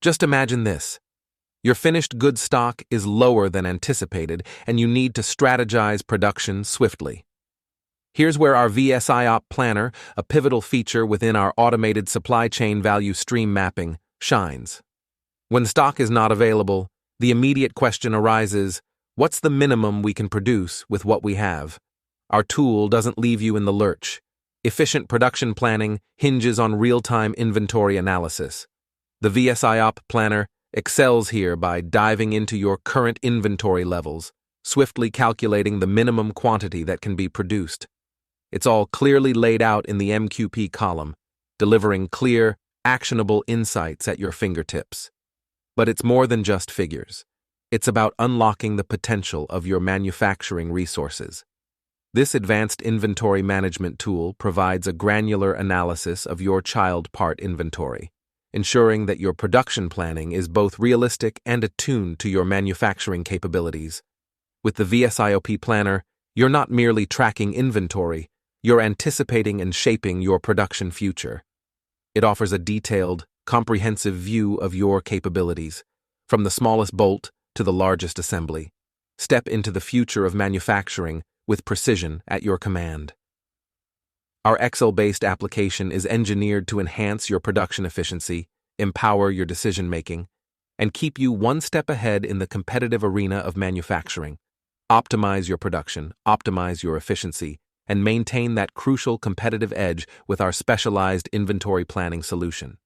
Just imagine this. Your finished goods stock is lower than anticipated, and you need to strategize production swiftly. Here's where our VSIOP Planner, a pivotal feature within our automated supply chain value stream mapping, shines. When stock is not available, the immediate question arises, what's the minimum we can produce with what we have? Our tool doesn't leave you in the lurch. Efficient production planning hinges on real-time inventory analysis. The VSIOP Planner excels here by diving into your current inventory levels, swiftly calculating the minimum quantity that can be produced. It's all clearly laid out in the MQP column, delivering clear, actionable insights at your fingertips. But it's more than just figures. It's about unlocking the potential of your manufacturing resources. This advanced inventory management tool provides a granular analysis of your child part inventory, ensuring that your production planning is both realistic and attuned to your manufacturing capabilities. With the VSIOP Planner, you're not merely tracking inventory, you're anticipating and shaping your production future. It offers a detailed, comprehensive view of your capabilities, from the smallest bolt to the largest assembly. Step into the future of manufacturing with precision at your command. Our Excel-based application is engineered to enhance your production efficiency, empower your decision-making, and keep you one step ahead in the competitive arena of manufacturing. Optimize your production, optimize your efficiency, and maintain that crucial competitive edge with our specialized inventory planning solution.